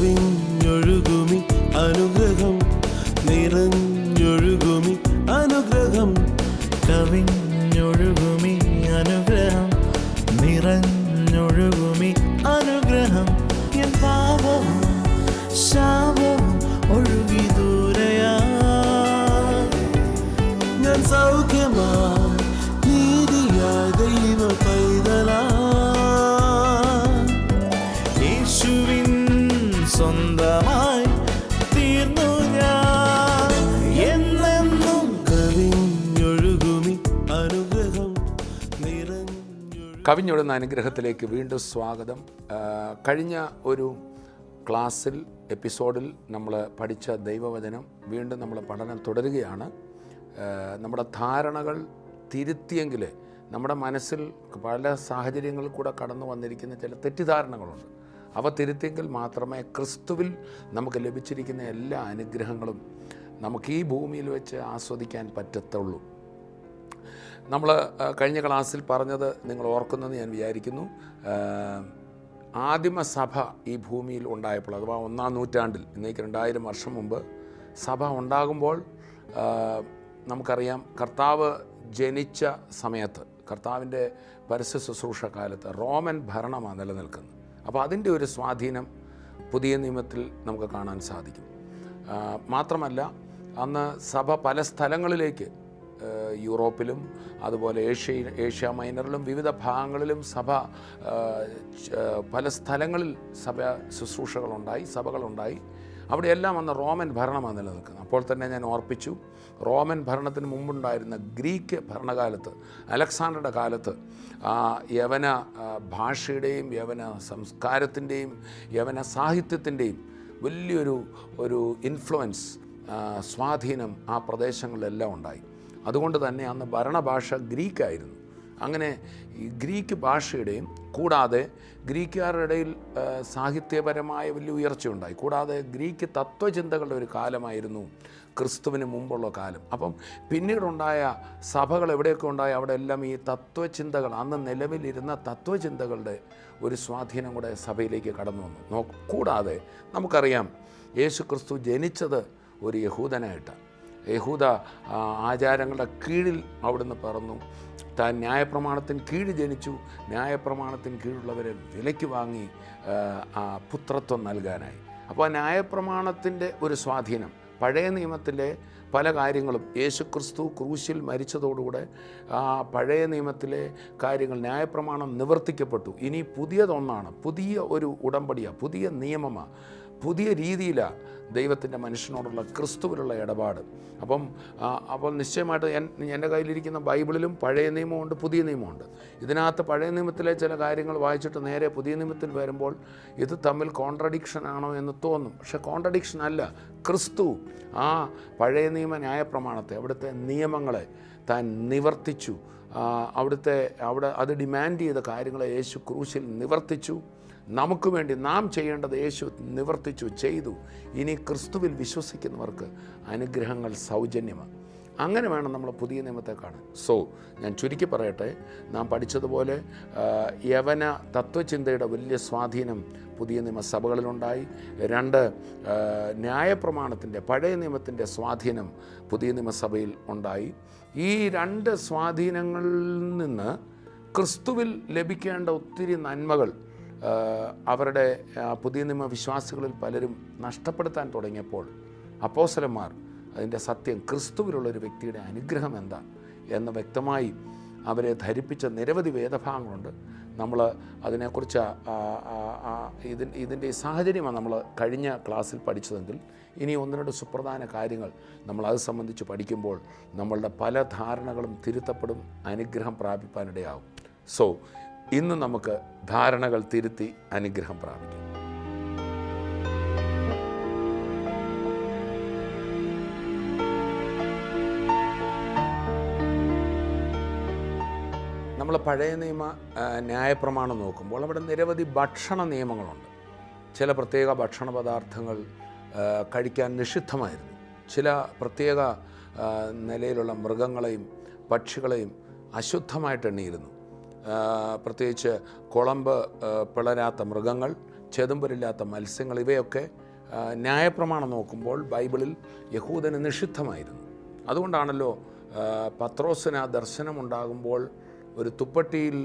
കവിഞ്ഞൊഴുകുമി അനുഗ്രഹം നിറഞ്ഞൊഴുകുമി അനുഗ്രഹം കവിഞ്ഞൊഴുകുമി അനുഗ്രഹം നിറഞ്ഞൊഴുകുമി അനുഗ്രഹം എൻ പാപവും ശാപവും ഒഴുകി ദൂരയാ ഞാൻ സൗഖ്യമാ നീതിയായ ദൈവ പൈതലാ യേശുവിൻ സ്വന്തമായി തീർന്നു ഞാൻ എന്നെന്നും. കവിഞ്ഞൊഴുകുമി അനുഗ്രഹം നിറഞ്ഞൊഴുകുമി. കവിഞ്ഞൊഴുന്ന അനുഗ്രഹത്തിലേക്ക് വീണ്ടും സ്വാഗതം. കഴിഞ്ഞ ഒരു ക്ലാസ്സിൽ എപ്പിസോഡിൽ നമ്മൾ പഠിച്ച ദൈവവചനം വീണ്ടും നമ്മൾ പഠനം തുടരുകയാണ്. നമ്മുടെ ധാരണകൾ തിരുത്തിയെങ്കിൽ നമ്മുടെ മനസ്സിൽ പല സാഹചര്യങ്ങളിൽ കൂടെ കടന്നു വന്നിരിക്കുന്ന ചില തെറ്റിദ്ധാരണകളുണ്ട്. അവ തിരുത്തിയെങ്കിൽ മാത്രമേ ക്രിസ്തുവിൽ നമുക്ക് ലഭിച്ചിരിക്കുന്ന എല്ലാ അനുഗ്രഹങ്ങളും നമുക്ക് ഈ ഭൂമിയിൽ വെച്ച് ആസ്വദിക്കാൻ പറ്റത്തുള്ളൂ. നമ്മൾ കഴിഞ്ഞ ക്ലാസ്സിൽ പറഞ്ഞത് നിങ്ങൾ ഓർക്കുന്നെന്ന് ഞാൻ വിചാരിക്കുന്നു. ആദിമസഭ ഈ ഭൂമിയിൽ ഉണ്ടായപ്പോൾ, അഥവാ 1-ാം നൂറ്റാണ്ടിൽ, ഇന്നേക്ക് 2000 വർഷം മുമ്പ് സഭ ഉണ്ടാകുമ്പോൾ നമുക്കറിയാം, കർത്താവ് ജനിച്ച സമയത്ത്, കർത്താവിൻ്റെ പരസ്യ ശുശ്രൂഷ കാലത്ത് റോമൻ ഭരണമാണ് നിലനിൽക്കുന്നത്. അപ്പോൾ അതിൻ്റെ ഒരു സ്വാധീനം പുതിയ നിയമത്തിൽ നമുക്ക് കാണാൻ സാധിക്കും. മാത്രമല്ല, അന്ന് സഭ പല സ്ഥലങ്ങളിലേക്ക്, യൂറോപ്പിലും അതുപോലെ ഏഷ്യ മൈനറിലും വിവിധ ഭാഗങ്ങളിലും സഭ പല സ്ഥലങ്ങളിൽ ശുശ്രൂഷകളുണ്ടായി, സഭകളുണ്ടായി. അവിടെയെല്ലാം അന്ന് റോമൻ ഭരണമാണ് നിലനിൽക്കുന്നത്. അപ്പോൾ തന്നെ ഞാൻ ഓർപ്പിച്ചു, റോമൻ ഭരണത്തിന് മുമ്പുണ്ടായിരുന്ന ഗ്രീക്ക് ഭരണകാലത്ത്, അലക്സാണ്ടറുടെ കാലത്ത്, യവന ഭാഷയുടെയും യവന സംസ്കാരത്തിൻ്റെയും യവന സാഹിത്യത്തിൻ്റെയും വലിയൊരു ഇൻഫ്ലുവൻസ്, സ്വാധീനം ആ പ്രദേശങ്ങളിലെല്ലാം ഉണ്ടായി. അതുകൊണ്ട് തന്നെ അന്ന് ഭരണഭാഷ ഗ്രീക്കായിരുന്നു. അങ്ങനെ ഈ ഗ്രീക്ക് ഭാഷയുടെയും, കൂടാതെ ഗ്രീക്കുകാരുടെ ഇടയിൽ സാഹിത്യപരമായ വലിയ ഉയർച്ചയുണ്ടായി. കൂടാതെ ഗ്രീക്ക് തത്വചിന്തകളുടെ ഒരു കാലമായിരുന്നു ക്രിസ്തുവിന് മുമ്പുള്ള കാലം. അപ്പം പിന്നീടുണ്ടായ സഭകൾ എവിടെയൊക്കെ ഉണ്ടായി, അവിടെ എല്ലാം ഈ തത്വചിന്തകൾ, അന്ന് നിലവിലിരുന്ന തത്വചിന്തകളുടെ ഒരു സ്വാധീനം കൂടെ സഭയിലേക്ക് കടന്നു വന്നു. കൂടാതെ നമുക്കറിയാം, യേശു ക്രിസ്തു ജനിച്ചത് ഒരു യഹൂദനായിട്ടാണ്. യഹൂദ ആചാരങ്ങളുടെ കീഴിൽ അവിടുന്ന് പിറന്നു. താൻ ന്യായപ്രമാണത്തിന് കീഴിൽ ജനിച്ചു. ന്യായപ്രമാണത്തിന് കീഴുള്ളവരെ വിലയ്ക്ക് വാങ്ങി പുത്രത്വം നൽകാനായി. അപ്പോൾ ന്യായപ്രമാണത്തിൻ്റെ ഒരു സ്വാധീനം, പഴയ നിയമത്തിലെ പല കാര്യങ്ങളും യേശു ക്രിസ്തു ക്രൂശിൽ മരിച്ചതോടുകൂടെ പഴയ നിയമത്തിലെ കാര്യങ്ങൾ, ന്യായപ്രമാണം നിവർത്തിക്കപ്പെട്ടു. ഇനി പുതിയതൊന്നാണ്, പുതിയ ഒരു ഉടമ്പടിയാണ്, പുതിയ നിയമമാണ്, പുതിയ രീതിയിലാണ് ദൈവത്തിൻ്റെ മനുഷ്യനോടുള്ള ക്രിസ്തുവിലുള്ള ഇടപാട്. അപ്പോൾ നിശ്ചയമായിട്ട് എൻ്റെ കയ്യിലിരിക്കുന്ന ബൈബിളിലും പഴയ നിയമമുണ്ട്, പുതിയ നിയമമുണ്ട്. ഇതിനകത്ത് പഴയ നിയമത്തിലെ ചില കാര്യങ്ങൾ വായിച്ചിട്ട് നേരെ പുതിയ നിയമത്തിൽ വരുമ്പോൾ ഇത് തമ്മിൽ കോൺട്രഡിക്ഷൻ ആണോ എന്ന് തോന്നും. പക്ഷെ കോൺട്രഡിക്ഷൻ അല്ല. ക്രിസ്തു ആ പഴയ നിയമ ന്യായപ്രമാണത്തെ, അവിടുത്തെ നിയമങ്ങളെ താൻ നിവർത്തിച്ചു. അവിടെ അത് ഡിമാൻഡ് ചെയ്ത കാര്യങ്ങളെ യേശു ക്രൂശിൽ നിവർത്തിച്ചു. നമുക്ക് വേണ്ടി നാം ചെയ്യേണ്ടത് യേശു നിവർത്തിച്ചു, ചെയ്തു. ഇനി ക്രിസ്തുവിൽ വിശ്വസിക്കുന്നവർക്ക് അനുഗ്രഹങ്ങൾ സൗജന്യമാണ്. അങ്ങനെ വേണം നമ്മൾ പുതിയ നിയമത്തെ കാണാൻ. ഞാൻ ചുരുക്കി പറയട്ടെ, നാം പഠിച്ചതുപോലെ യവന തത്വചിന്തയുടെ വലിയ സ്വാധീനം പുതിയ നിയമസഭകളിലുണ്ടായി. 2, ന്യായപ്രമാണത്തിൻ്റെ, പഴയ നിയമത്തിൻ്റെ സ്വാധീനം പുതിയ നിയമസഭയിൽ ഉണ്ടായി. ഈ 2 സ്വാധീനങ്ങളിൽ നിന്ന് ക്രിസ്തുവിൽ ലഭിക്കേണ്ട ഒത്തിരി നന്മകൾ അവരുടെ പുതിയ നിയമ വിശ്വാസികളിൽ പലരും നഷ്ടപ്പെടുത്താൻ തുടങ്ങിയപ്പോൾ അപ്പോസ്തലന്മാർ അതിൻ്റെ സത്യം, ക്രിസ്തുവിലുള്ളൊരു വ്യക്തിയുടെ അനുഗ്രഹം എന്താ എന്ന് വ്യക്തമായി അവരെ ധരിപ്പിച്ച നിരവധി വേദഭാഗങ്ങളുണ്ട്. നമ്മൾ അതിനെക്കുറിച്ച് ഇതിൻ്റെ സാഹചര്യമാണ് നമ്മൾ കഴിഞ്ഞ ക്ലാസ്സിൽ പഠിച്ചതെങ്കിൽ, ഇനി 1-2 സുപ്രധാന കാര്യങ്ങൾ നമ്മൾ അത് സംബന്ധിച്ച് പഠിക്കുമ്പോൾ നമ്മളുടെ പല ധാരണകളും തിരുത്തപ്പെടും, അനുഗ്രഹം പ്രാപിപ്പാനിടയാവും. ഇന്ന് നമുക്ക് ധാരണകൾ തിരുത്തി അനുഗ്രഹം പ്രാപിക്കാം. നമ്മൾ പഴയ നിയമ ന്യായപ്രമാണം നോക്കുമ്പോൾ അവിടെ നിരവധി ഭക്ഷണ നിയമങ്ങളുണ്ട്. ചില പ്രത്യേക ഭക്ഷണ പദാർത്ഥങ്ങൾ കഴിക്കാൻ നിഷിദ്ധമായിരുന്നു. ചില പ്രത്യേക നിലയിലുള്ള മൃഗങ്ങളെയും പക്ഷികളെയും അശുദ്ധമായിട്ട് എണ്ണിയിരുന്നു. പ്രത്യേകിച്ച് കുളമ്പ് പിളരാത്ത മൃഗങ്ങൾ, ചെതുമ്പലില്ലാത്ത മത്സ്യങ്ങൾ, ഇവയൊക്കെ ന്യായപ്രമാണം നോക്കുമ്പോൾ ബൈബിളിൽ യഹൂദന് നിഷിദ്ധമായിരുന്നു. അതുകൊണ്ടാണല്ലോ പത്രോസിന് ആ ദർശനമുണ്ടാകുമ്പോൾ ഒരു തുപ്പട്ടിയിൽ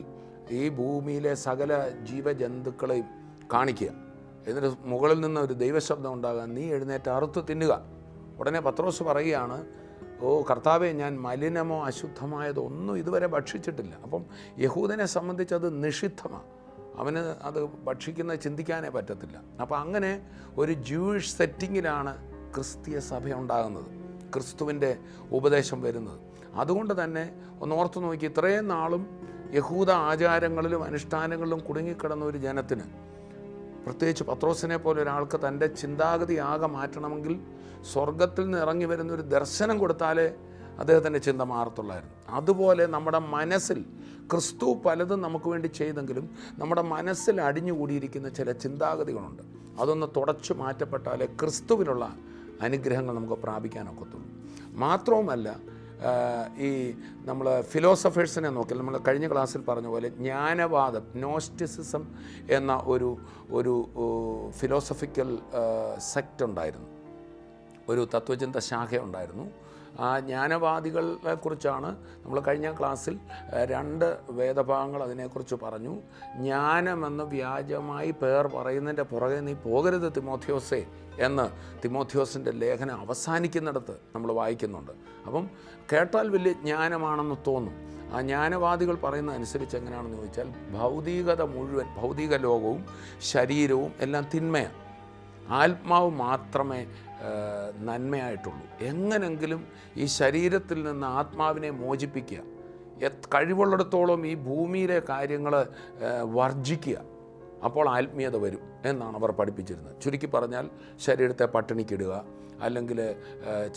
ഈ ഭൂമിയിലെ സകല ജീവജന്തുക്കളെയും കാണിക്കുക, എന്നിട്ട് മുകളിൽ നിന്ന് ഒരു ദൈവശബ്ദം ഉണ്ടാകാൻ, നീ എഴുന്നേറ്റ് അറുത്ത് തിന്നുക. ഉടനെ പത്രോസ് പറയുകയാണ്, ഓ കർത്താവെ, ഞാൻ മലിനമോ അശുദ്ധമായതോ ഒന്നും ഇതുവരെ ഭക്ഷിച്ചിട്ടില്ല. അപ്പം യഹൂദനെ സംബന്ധിച്ച് അത് നിഷിദ്ധമാണ്, അവന് അത് ഭക്ഷിക്കുന്നത് ചിന്തിക്കാനേ പറ്റത്തില്ല. അപ്പം അങ്ങനെ ഒരു ജൂയിഷ് സെറ്റിങ്ങിലാണ് ക്രിസ്തീയ സഭ ഉണ്ടാകുന്നത്, ക്രിസ്തുവിൻ്റെ ഉപദേശം വരുന്നത്. അതുകൊണ്ട് തന്നെ ഒന്ന് ഓർത്തു നോക്കി, ഇത്രയും നാളും യഹൂദ ആചാരങ്ങളിലും അനുഷ്ഠാനങ്ങളിലും കുടുങ്ങിക്കിടന്ന ഒരു ജനത്തിന്, പ്രത്യേകിച്ച് പത്രോസിനെ പോലെ ഒരാൾക്ക് തൻ്റെ ചിന്താഗതി ആകെ മാറ്റണമെങ്കിൽ സ്വർഗത്തിൽ നിന്ന് ഇറങ്ങി വരുന്നൊരു ദർശനം കൊടുത്താലേ അദ്ദേഹത്തിൻ്റെ ചിന്ത മാറത്തുള്ളായിരുന്നു. അതുപോലെ നമ്മുടെ മനസ്സിൽ ക്രിസ്തു പലതും നമുക്ക് വേണ്ടി ചെയ്തെങ്കിലും നമ്മുടെ മനസ്സിൽ അടിഞ്ഞുകൂടിയിരിക്കുന്ന ചില ചിന്താഗതികളുണ്ട്. അതൊന്ന് തുടച്ചു മാറ്റപ്പെട്ടാലേ ക്രിസ്തുവിനുള്ള അനുഗ്രഹങ്ങൾ നമുക്ക് പ്രാപിക്കാനൊക്കത്തുള്ളൂ. മാത്രവുമല്ല, ഈ നമ്മൾ ഫിലോസഫേഴ്സിനെ നോക്കിയാൽ, നമ്മൾ കഴിഞ്ഞ ക്ലാസ്സിൽ പറഞ്ഞ പോലെ ജ്ഞാനവാദം, നോസ്റ്റിസിസം എന്ന ഒരു ഫിലോസഫിക്കൽ സെക്റ്റ് ഉണ്ടായിരുന്നു, ഒരു തത്വചിന്ത ശാഖ ഉണ്ടായിരുന്നു. ആ ജ്ഞാനവാദികളെ കുറിച്ചാണ് നമ്മൾ കഴിഞ്ഞ ക്ലാസ്സിൽ 2 വേദഭാഗങ്ങൾ അതിനെക്കുറിച്ച് പറഞ്ഞു. ജ്ഞാനമെന്ന് വ്യാജമായി പേർ പറയുന്നതിൻ്റെ പുറകെ നീ പോകരുത് തിമോഥെയോസേ എന്ന് തിമോഥെയോസിൻ്റെ ലേഖനം അവസാനിക്കുന്നിടത്ത് നമ്മൾ വായിക്കുന്നുണ്ട്. അപ്പം കേട്ടാൽ വലിയ ജ്ഞാനമാണെന്ന് തോന്നും. ആ ജ്ഞാനവാദികൾ പറയുന്ന അനുസരിച്ച് എങ്ങനെയാണെന്ന് ചോദിച്ചാൽ, ഭൗതികത മുഴുവൻ, ഭൗതിക ലോകവും ശരീരവും എല്ലാം തിന്മയാണ്, ആത്മാവ് മാത്രമേ നന്മയായിട്ടുള്ളൂ. എങ്ങനെങ്കിലും ഈ ശരീരത്തിൽ നിന്ന് ആത്മാവിനെ മോചിപ്പിക്കുക, കഴിവുള്ളിടത്തോളം ഈ ഭൂമിയിലെ കാര്യങ്ങൾ വർജിക്കുക, അപ്പോൾ ആത്മീയത വരും എന്നാണ് അവർ പഠിപ്പിച്ചിരുന്നത്. ചുരുക്കി പറഞ്ഞാൽ, ശരീരത്തെ പട്ടിണിക്കിടുക, അല്ലെങ്കിൽ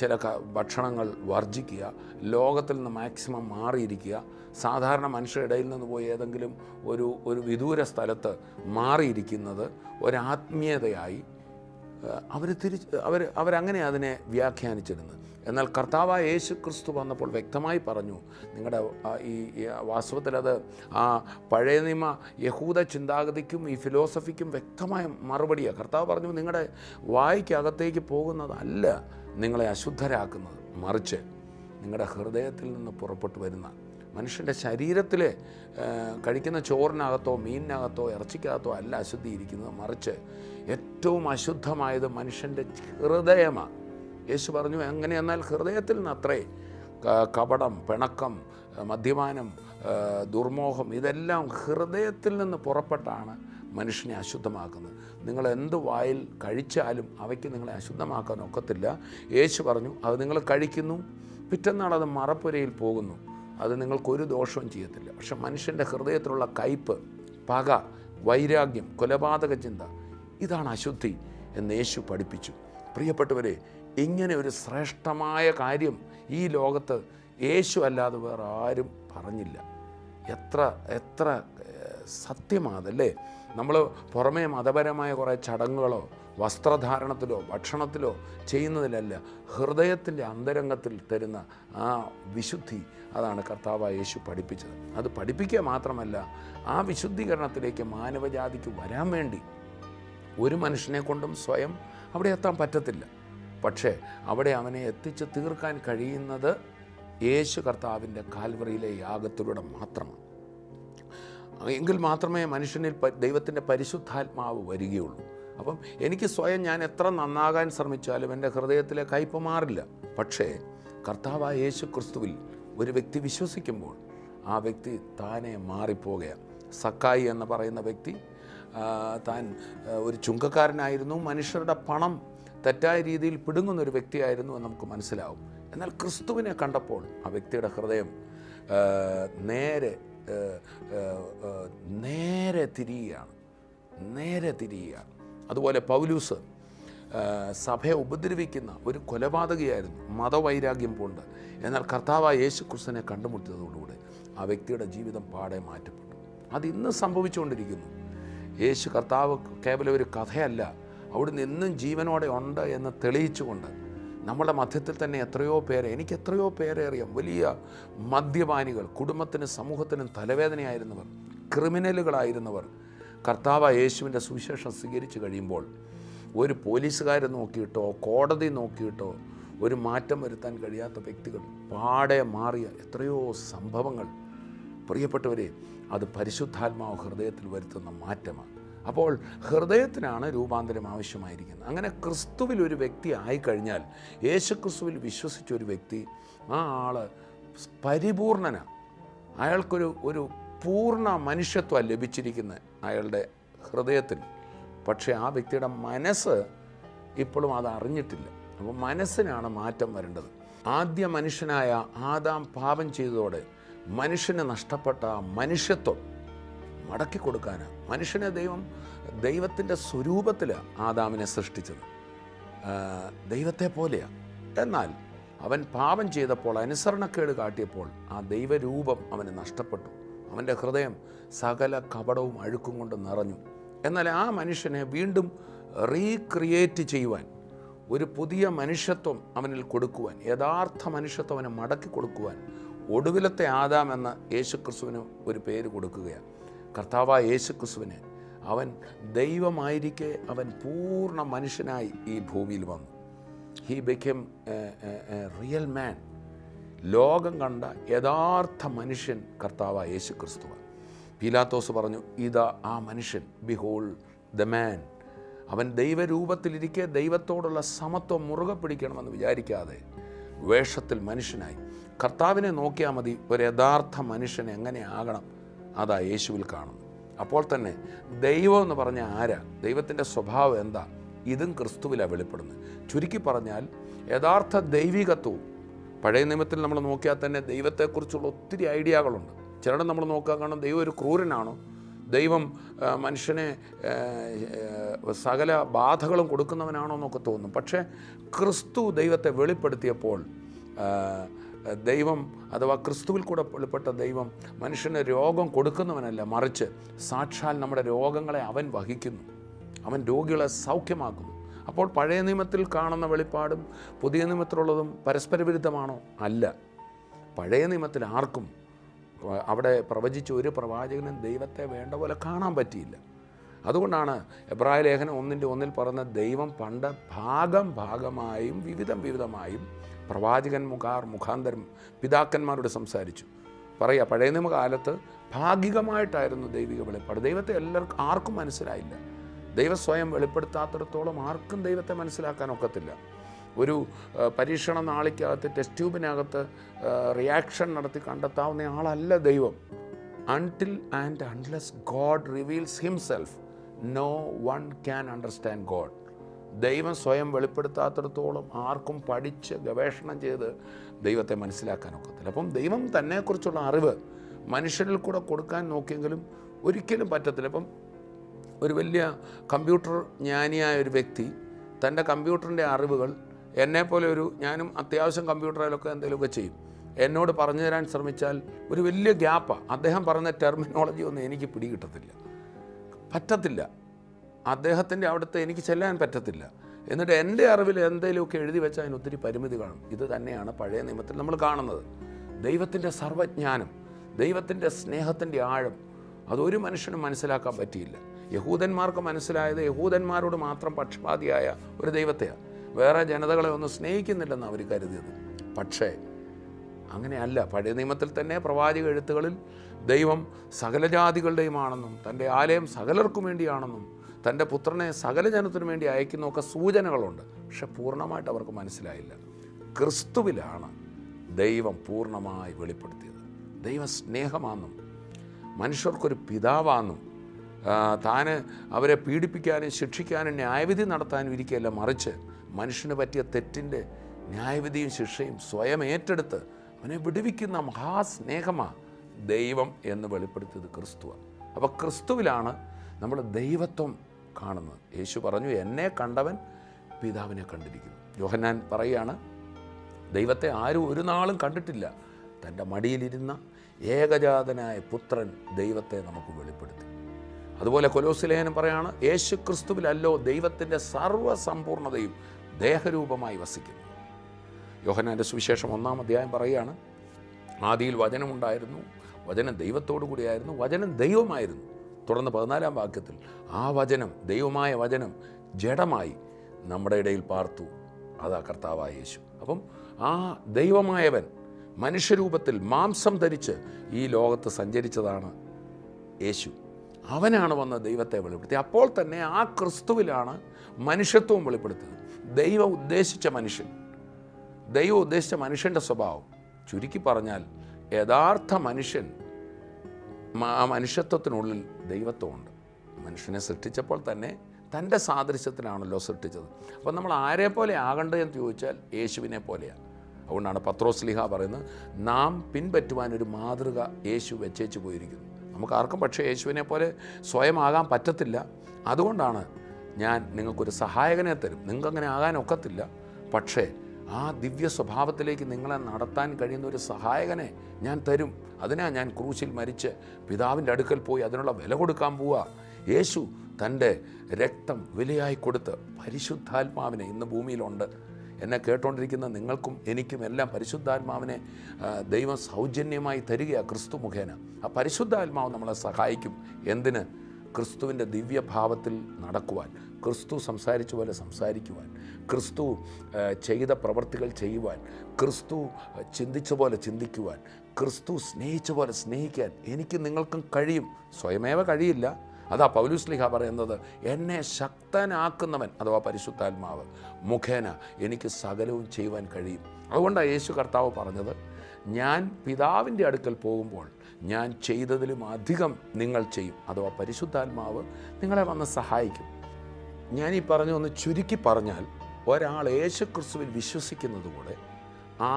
ചില ഭക്ഷണങ്ങൾ വർജിക്കുക, ലോകത്തിൽ നിന്ന് മാക്സിമം മാറിയിരിക്കുക, സാധാരണ മനുഷ്യരുടെ ഇടയിൽ നിന്ന് പോയി ഏതെങ്കിലും ഒരു വിദൂര സ്ഥലത്ത് മാറിയിരിക്കുന്നത് ഒരാത്മീയതയായി അവരങ്ങനെ അതിനെ വ്യാഖ്യാനിച്ചിരുന്നത്. എന്നാൽ കർത്താവായ യേശു ക്രിസ്തു വന്നപ്പോൾ വ്യക്തമായി പറഞ്ഞു, നിങ്ങളുടെ ഈ വാസ്തവത്തിൽ അത് ആ പഴയ നിയമ യഹൂദ ചിന്താഗതിക്കും ഈ ഫിലോസഫിക്കും വ്യക്തമായ മറുപടിയാണ്. കർത്താവ് പറഞ്ഞു, നിങ്ങളുടെ വായ്ക്കകത്തേക്ക് പോകുന്നതല്ല നിങ്ങളെ അശുദ്ധരാക്കുന്നത്, മറിച്ച് നിങ്ങളുടെ ഹൃദയത്തിൽ നിന്ന് പുറപ്പെട്ടു വരുന്ന, മനുഷ്യൻ്റെ ശരീരത്തിലെ കഴിക്കുന്ന ചോറിനകത്തോ മീനിനകത്തോ ഇറച്ചിക്കകത്തോ അല്ല അശുദ്ധി ഇരിക്കുന്നത്, മറിച്ച് ഏറ്റവും അശുദ്ധമായത് മനുഷ്യൻ്റെ ഹൃദയമാണ്. യേശു പറഞ്ഞു, എങ്ങനെയെന്നാൽ ഹൃദയത്തിൽ നിന്ന് അത്രേ കപടം, പിണക്കം, മദ്യപാനം, ദുർമോഹം, ഇതെല്ലാം ഹൃദയത്തിൽ നിന്ന് പുറപ്പെട്ടാണ് മനുഷ്യനെ അശുദ്ധമാക്കുന്നത്. നിങ്ങൾ എന്ത് വായിൽ കഴിച്ചാലും അവയ്ക്ക് നിങ്ങളെ അശുദ്ധമാക്കാൻ ഒക്കത്തില്ല. യേശു പറഞ്ഞു, അത് നിങ്ങൾ കഴിക്കുന്നു, പിറ്റന്നാൾ അത് മറപ്പുരയിൽ പോകുന്നു, അത് നിങ്ങൾക്കൊരു ദോഷവും ചെയ്യത്തില്ല. പക്ഷെ മനുഷ്യൻ്റെ ഹൃദയത്തിലുള്ള കയ്പ്, പക, വൈരാഗ്യം, കൊലപാതക ചിന്ത, ഇതാണ് അശുദ്ധി എന്ന് യേശു പഠിപ്പിച്ചു. പ്രിയപ്പെട്ടവരെ, ഇങ്ങനെ ഒരു ശ്രേഷ്ഠമായ കാര്യം ഈ ലോകത്ത് യേശു അല്ലാതെ വേറെ ആരും പറഞ്ഞില്ല. എത്ര സത്യമാണല്ലേ. നമ്മൾ പുറമേ മതപരമായ കുറേ ചടങ്ങുകളോ വസ്ത്രധാരണത്തിലോ ഭക്ഷണത്തിലോ ചെയ്യുന്നതിലല്ല, ഹൃദയത്തിൻ്റെ അന്തരംഗത്തിൽ തരുന്ന ആ വിശുദ്ധി, അതാണ് കർത്താവായ യേശു പഠിപ്പിച്ചത്. അത് പഠിപ്പിക്കുക മാത്രമല്ല, ആ വിശുദ്ധീകരണത്തിലേക്ക് മാനവജാതിക്ക് വരാൻ വേണ്ടി ഒരു മനുഷ്യനെ കൊണ്ടും സ്വയം അവിടെ എത്താൻ പറ്റത്തില്ല. പക്ഷേ അവിടെ അവനെ എത്തിച്ച് തീർക്കാൻ കഴിയുന്നത് യേശു കർത്താവിൻ്റെ കാൽവറിയിലെ യാഗത്തിലൂടെ മാത്രമാണ്. എങ്കിൽ മാത്രമേ മനുഷ്യനിൽ ദൈവത്തിൻ്റെ പരിശുദ്ധാത്മാവ് വരികയുള്ളൂ. അപ്പം എനിക്ക് സ്വയം ഞാൻ എത്ര നന്നാകാൻ ശ്രമിച്ചാലും എൻ്റെ ഹൃദയത്തിലെ കയ്പ് മാറില്ല. പക്ഷേ കർത്താവായ യേശു ക്രിസ്തുവിൽ ഒരു വ്യക്തി വിശ്വസിക്കുമ്പോൾ ആ വ്യക്തി താനെ മാറിപ്പോവുകയാണ്. സക്കായി എന്ന് പറയുന്ന വ്യക്തി താൻ ഒരു ചുങ്കക്കാരനായിരുന്നു, മനുഷ്യരുടെ പണം തെറ്റായ രീതിയിൽ പിടുങ്ങുന്നൊരു വ്യക്തിയായിരുന്നു എന്ന് നമുക്ക് മനസ്സിലാവും. എന്നാൽ ക്രിസ്തുവിനെ കണ്ടപ്പോൾ ആ വ്യക്തിയുടെ ഹൃദയം നേരെ തിരിയുകയാണ്. അതുപോലെ പൗലൂസ് സഭയെ ഉപദ്രവിക്കുന്ന ഒരു കൊലപാതകയായിരുന്നു, മതവൈരാഗ്യം കൊണ്ട്. എന്നാൽ കർത്താവായ യേശു ക്രിസ്തുവിനെ കണ്ടുമുട്ടിയതോടുകൂടെ ആ വ്യക്തിയുടെ ജീവിതം പാടെ മാറ്റപ്പെട്ടു. അത് ഇന്ന് സംഭവിച്ചുകൊണ്ടിരിക്കുന്നു. യേശു കർത്താവ് കേവലം ഒരു കഥയല്ല, അവിടുന്ന് എന്നും ജീവനോടെ ഉണ്ട് എന്ന് തെളിയിച്ചുകൊണ്ട് നമ്മുടെ മധ്യത്തിൽ തന്നെ എനിക്ക് എത്രയോ പേരെ അറിയാം. വലിയ മദ്യപാനികൾ, കുടുംബത്തിനും സമൂഹത്തിനും തലവേദനയായിരുന്നവർ, ക്രിമിനലുകളായിരുന്നവർ, കർത്താവ് യേശുവിൻ്റെ സുവിശേഷം സ്വീകരിച്ച് കഴിയുമ്പോൾ ഒരു പോലീസുകാരെ നോക്കിയിട്ടോ കോടതി നോക്കിയിട്ടോ ഒരു മാറ്റം വരുത്താൻ കഴിയാത്ത വ്യക്തികൾ പാടെ മാറിയ എത്രയോ സംഭവങ്ങൾ. പ്രിയപ്പെട്ടവരെ, അത് പരിശുദ്ധാത്മാവ് ഹൃദയത്തിൽ വരുത്തുന്ന മാറ്റമാണ്. അപ്പോൾ ഹൃദയത്തിനാണ് രൂപാന്തരം ആവശ്യമായിരിക്കുന്നത്. അങ്ങനെ ക്രിസ്തുവിൽ ഒരു വ്യക്തി ആയിക്കഴിഞ്ഞാൽ, യേശു ക്രിസ്തുവിൽ വിശ്വസിച്ച ഒരു വ്യക്തി, ആ ആൾ പരിപൂർണനാണ്. അയാൾക്കൊരു പൂർണ്ണ മനുഷ്യത്വം ലഭിച്ചിരിക്കുന്നത് അയാളുടെ ഹൃദയത്തിൽ. പക്ഷേ ആ വ്യക്തിയുടെ മനസ്സ് ഇപ്പോഴും അത് അറിഞ്ഞിട്ടില്ല. അപ്പോൾ മനസ്സിനാണ് മാറ്റം വരേണ്ടത്. ആദ്യ മനുഷ്യനായ ആദാം പാപം ചെയ്തതോടെ മനുഷ്യന് നഷ്ടപ്പെട്ട മനുഷ്യത്വം മടക്കി കൊടുക്കാനാണ്. മനുഷ്യനെ ദൈവത്തിൻ്റെ സ്വരൂപത്തിൽ ആദാമിനെ സൃഷ്ടിച്ചത്, ദൈവത്തെ പോലെയാണ്. എന്നാൽ അവൻ പാപം ചെയ്തപ്പോൾ, അനുസരണക്കേട് കാട്ടിയപ്പോൾ ആ ദൈവരൂപം അവന് നഷ്ടപ്പെട്ടു. അവൻ്റെ ഹൃദയം സകല കപടവും അഴുക്കും കൊണ്ട് നിറഞ്ഞു. എന്നാൽ ആ മനുഷ്യനെ വീണ്ടും റീക്രിയേറ്റ് ചെയ്യുവാൻ, ഒരു പുതിയ മനുഷ്യത്വം അവനിൽ കൊടുക്കുവാൻ, യഥാർത്ഥ മനുഷ്യത്വം അവനെ മടക്കി കൊടുക്കുവാൻ ഒടുവിലത്തെ ആദാം എന്ന യേശുക്രിസ്തുവിന് ഒരു പേര് കൊടുക്കുകയാണ്. കർത്താവായ യേശുക്രിസ്തുവിന് അവൻ ദൈവമായിരിക്കെ അവൻ പൂർണ്ണ മനുഷ്യനായി ഈ ഭൂമിയിൽ വന്നു. ഹി ബിക്കം എ റിയൽ മാൻ. ലോകം കണ്ട യഥാർത്ഥ മനുഷ്യൻ കർത്താവായ യേശുക്രിസ്തുവാണ്. പീലാത്തോസ് പറഞ്ഞു, ഇതാ ആ മനുഷ്യൻ, ബിഹോൾഡ് ദ മാൻ. അവൻ ദൈവരൂപത്തിലിരിക്കെ ദൈവത്തോടുള്ള സമത്വം മുറുകെ പിടിക്കണമെന്ന് വിചാരിക്കാതെ വേഷത്തിൽ മനുഷ്യനായി. കർത്താവിനെ നോക്കിയാൽ മതി ഒരു യഥാർത്ഥ മനുഷ്യൻ എങ്ങനെയാകണം, അതാ യേശുവിൽ കാണുന്നു. അപ്പോൾ തന്നെ ദൈവം എന്ന് പറഞ്ഞാൽ ആരാ, ദൈവത്തിൻ്റെ സ്വഭാവം എന്താ, ഇതും ക്രിസ്തുവിലാണ് വെളിപ്പെടുന്നത്. ചുരുക്കി പറഞ്ഞാൽ യഥാർത്ഥ ദൈവികത്വവും. പഴയ നിയമത്തിൽ നമ്മൾ നോക്കിയാൽ തന്നെ ദൈവത്തെക്കുറിച്ചുള്ള ഒത്തിരി ഐഡിയകളുണ്ട്. ചിലരുടെ നമ്മൾ നോക്കാൻ കാണും ദൈവം ഒരു ക്രൂരനാണോ, ദൈവം മനുഷ്യനെ സകല ബാധകളും കൊടുക്കുന്നവനാണോ എന്നൊക്കെ തോന്നും. പക്ഷേ ക്രിസ്തു ദൈവത്തെ വെളിപ്പെടുത്തിയപ്പോൾ ദൈവം, അഥവാ ക്രിസ്തുവിൽ കൂടെ വെളിപ്പെട്ട ദൈവം മനുഷ്യന് രോഗം കൊടുക്കുന്നവനല്ല, മറിച്ച് സാക്ഷാൽ നമ്മുടെ രോഗങ്ങളെ അവൻ വഹിക്കുന്നു. അവൻ രോഗികളെ സൗഖ്യമാക്കുന്നു. അപ്പോൾ പഴയ നിയമത്തിൽ കാണുന്ന വെളിപ്പാടും പുതിയ നിയമത്തിലുള്ളതും പരസ്പര വിരുദ്ധമാണോ? അല്ല. പഴയ നിയമത്തിൽ ആർക്കും അവിടെ പ്രവചിച്ച ഒരു പ്രവാചകനും ദൈവത്തെ വേണ്ട പോലെ കാണാൻ പറ്റിയില്ല. അതുകൊണ്ടാണ് എബ്രായ ലേഖനം 1:1 പറഞ്ഞ ദൈവം പണ്ട് ഭാഗമായും വിവിധമായും പ്രവാചകൻ മുഖാന്തരം പിതാക്കന്മാരോട് സംസാരിച്ചു. പറയുക, പഴയ നിയമകാലത്ത് ഭാഗികമായിട്ടായിരുന്നു ദൈവിക വെളിപ്പാട്. ദൈവത്തെ ആർക്കും മനസ്സിലായില്ല. ദൈവം സ്വയം വെളിപ്പെടുത്താത്തിടത്തോളം ആർക്കും ദൈവത്തെ മനസ്സിലാക്കാൻ ഒക്കത്തില്ല. ഒരു പരീക്ഷണ നാളിക്കകത്ത്, ടെസ്റ്റ് ട്യൂബിനകത്ത് റിയാക്ഷൻ നടത്തി കണ്ടെത്താവുന്ന ആളല്ല ദൈവം. Until and unless God reveals himself, no one can understand God. ദൈവം സ്വയം വെളിപ്പെടുത്താത്തിടത്തോളം ആർക്കും പഠിച്ച് ഗവേഷണം ചെയ്ത് ദൈവത്തെ മനസ്സിലാക്കാൻ ഒക്കത്തില്ല. അപ്പം ദൈവം തന്നെക്കുറിച്ചുള്ള അറിവ് മനുഷ്യരിൽ കൂടെ കൊടുക്കാൻ നോക്കിയെങ്കിലും ഒരിക്കലും പറ്റത്തില്ല. ഇപ്പം ഒരു വലിയ കമ്പ്യൂട്ടർ ജ്ഞാനിയായ ഒരു വ്യക്തി തൻ്റെ കമ്പ്യൂട്ടറിൻ്റെ അറിവുകൾ എന്നെപ്പോലെ ഞാനും അത്യാവശ്യം കമ്പ്യൂട്ടറിലൊക്കെ എന്തെങ്കിലുമൊക്കെ ചെയ്യും, എന്നോട് പറഞ്ഞു തരാൻ ശ്രമിച്ചാൽ ഒരു വലിയ ഗ്യാപ്പാണ്. അദ്ദേഹം പറയുന്ന ടെർമിനോളജി ഒന്നും എനിക്ക് പറ്റത്തില്ല. അദ്ദേഹത്തിൻ്റെ അവിടുത്തെ എനിക്ക് ചെല്ലാൻ പറ്റത്തില്ല. എന്നിട്ട് എൻ്റെ അറിവിൽ എന്തെങ്കിലുമൊക്കെ എഴുതി വെച്ചാൽ അതിന് ഒത്തിരി പരിമിതി കാണും. ഇത് തന്നെയാണ് പഴയ നിയമത്തിൽ നമ്മൾ കാണുന്നത്. ദൈവത്തിൻ്റെ സർവ്വജ്ഞാനം, ദൈവത്തിൻ്റെ സ്നേഹത്തിൻ്റെ ആഴം അതൊരു മനുഷ്യനും മനസ്സിലാക്കാൻ പറ്റിയില്ല. യഹൂദന്മാർക്ക് മനസ്സിലായത് യഹൂദന്മാരോട് മാത്രം പക്ഷപാതിയായ ഒരു ദൈവത്തെയാണ്. വേറെ ജനതകളെ ഒന്നും സ്നേഹിക്കുന്നില്ലെന്ന് അവർ കരുതിയത്. പക്ഷേ അങ്ങനെയല്ല. പഴയ നിയമത്തിൽ തന്നെ പ്രവാചക എഴുത്തുകളിൽ ദൈവം സകല ജാതികളുടെയുമാണെന്നും തൻ്റെ ആലയം സകലർക്കും വേണ്ടിയാണെന്നും തൻ്റെ പുത്രനെ സകല ജനത്തിനു വേണ്ടി അയക്കുന്നൊക്കെ സൂചനകളുണ്ട്. പക്ഷെ പൂർണ്ണമായിട്ട് അവർക്ക് മനസ്സിലായില്ല. ക്രിസ്തുവിലാണ് ദൈവം പൂർണ്ണമായി വെളിപ്പെടുത്തിയത്. ദൈവ സ്നേഹമാണെന്നും മനുഷ്യർക്കൊരു പിതാവാണെന്നും താന് അവരെ പീഡിപ്പിക്കാനും ശിക്ഷിക്കാനും ന്യായവിധി നടത്താനും ഇരിക്കുകയല്ല, മറിച്ച് മനുഷ്യന് പറ്റിയ തെറ്റിൻ്റെ ന്യായവിധിയും ശിക്ഷയും സ്വയം ഏറ്റെടുത്ത് അവനെ വിടുവിക്കുന്ന മഹാസ്നേഹമാണ് ദൈവം എന്ന് വെളിപ്പെടുത്തിയത് ക്രിസ്തുവാണ്. അപ്പോൾ ക്രിസ്തുവിലാണ് നമ്മൾ ദൈവത്വം കാണുന്നത്. യേശു പറഞ്ഞു, എന്നെ കണ്ടവൻ പിതാവിനെ കണ്ടിരിക്കുന്നു. യോഹന്നാൻ പറയുകയാണ്, ദൈവത്തെ ആരും ഒരു നാളും കണ്ടിട്ടില്ല, തൻ്റെ മടിയിലിരുന്ന ഏകജാതനായ പുത്രൻ ദൈവത്തെ നമുക്ക് വെളിപ്പെടുത്തി. അതുപോലെ കൊലോസ്യലേഖനം പറയാണ്, യേശു ക്രിസ്തുവിലല്ലോ ദൈവത്തിൻ്റെ സർവ്വസമ്പൂർണതയും ദേഹരൂപമായി വസിക്കുന്നു. യോഹന്നാൻ്റെ സുവിശേഷം 1-ാം അധ്യായം പറയുകയാണ്, ആദിയിൽ വചനമുണ്ടായിരുന്നു, വചനം ദൈവത്തോടു കൂടിയായിരുന്നു, വചനം ദൈവമായിരുന്നു, തുടർന്ന് 14-ാം വാക്യത്തിൽ ആ വചനം, ദൈവമായ വചനം ജഡമായി നമ്മുടെ ഇടയിൽ പാർത്തു. അതാ കർത്താവായ യേശു. അപ്പം ആ ദൈവമായവൻ മനുഷ്യരൂപത്തിൽ മാംസം ധരിച്ച് ഈ ലോകത്ത് സഞ്ചരിച്ചതാണ് യേശു. അവനാണ് വന്ന് ദൈവത്തെ വെളിപ്പെടുത്തി. അപ്പോൾ തന്നെ ആ ക്രിസ്തുവിലാണ് മനുഷ്യത്വവും വെളിപ്പെടുത്തിയത്. ദൈവം ഉദ്ദേശിച്ച മനുഷ്യൻ്റെ സ്വഭാവം, ചുരുക്കി പറഞ്ഞാൽ യഥാർത്ഥ മനുഷ്യൻ, ആ മനുഷ്യത്വത്തിനുള്ളിൽ ദൈവത്വമുണ്ട്. മനുഷ്യനെ സൃഷ്ടിച്ചപ്പോൾ തന്നെ തൻ്റെ സാദൃശ്യത്തിലാണല്ലോ സൃഷ്ടിച്ചത്. അപ്പോൾ നമ്മൾ ആരെ പോലെ ആകേണ്ടതെന്ന് ചോദിച്ചാൽ യേശുവിനെ പോലെയാണ്. അതുകൊണ്ടാണ് പത്രോസ്ലീഹ പറയുന്നത്, നാം പിൻപറ്റുവാനൊരു മാതൃക യേശു വെച്ചേച്ചു പോയിരിക്കുന്നു. നമുക്ക് ആർക്കും പക്ഷേ യേശുവിനെ പോലെ സ്വയം ആകാൻ പറ്റത്തില്ല. അതുകൊണ്ടാണ് ഞാൻ നിങ്ങൾക്കൊരു സഹായകനെ തരും. നിങ്ങൾക്കങ്ങനെ ആകാനൊക്കത്തില്ല, പക്ഷേ ആ ദിവ്യ സ്വഭാവത്തിലേക്ക് നിങ്ങളെ നടത്താൻ കഴിയുന്ന ഒരു സഹായകനെ ഞാൻ തരും. അതിനാണ് ഞാൻ ക്രൂശിൽ മരിച്ച് പിതാവിൻ്റെ അടുക്കൽ പോയി അതിനുള്ള വില കൊടുക്കാൻ പോവുക. യേശു തൻ്റെ രക്തം വിലയായി കൊടുത്ത് പരിശുദ്ധാത്മാവിനെ ഇന്ന് ഭൂമിയിലുണ്ട്. എന്നെ കേട്ടുകൊണ്ടിരിക്കുന്ന നിങ്ങൾക്കും എനിക്കും എല്ലാം പരിശുദ്ധാത്മാവിനെ ദൈവം സൗജന്യമായി തരികയാണ് ക്രിസ്തു മുഖേന. ആ പരിശുദ്ധാത്മാവ് നമ്മളെ സഹായിക്കും. എന്തിന്? ക്രിസ്തുവിൻ്റെ ദിവ്യഭാവത്തിൽ നടക്കുവാൻ, ക്രിസ്തു സംസാരിച്ച പോലെ സംസാരിക്കുവാൻ, ക്രിസ്തു ചെയ്ത പ്രവർത്തികൾ ചെയ്യുവാൻ, ക്രിസ്തു ചിന്തിച്ച പോലെ ചിന്തിക്കുവാൻ, ക്രിസ്തു സ്നേഹിച്ച പോലെ സ്നേഹിക്കാൻ എനിക്ക് നിങ്ങൾക്കും കഴിയും. സ്വയമേവ കഴിയില്ല. അതാ പൗലോസ്ലീഹ പറയുന്നത്, എന്നെ ശക്തനാക്കുന്നവൻ അഥവാ പരിശുദ്ധാത്മാവ് മുഖേന എനിക്ക് സകലവും ചെയ്യുവാൻ കഴിയും. അതുകൊണ്ടാണ് യേശു കർത്താവ് പറഞ്ഞത്, ഞാൻ പിതാവിൻ്റെ അടുക്കൽ പോകുമ്പോൾ ഞാൻ ചെയ്തതിലും അധികം നിങ്ങൾ ചെയ്യും. അഥവാ പരിശുദ്ധാത്മാവ് നിങ്ങളെ വന്ന് സഹായിക്കും. ഞാനീ ഒന്ന് ചുരുക്കി പറഞ്ഞാൽ, ഒരാൾ യേശു ക്രിസ്തുവിൽ വിശ്വസിക്കുന്നതുകൂടെ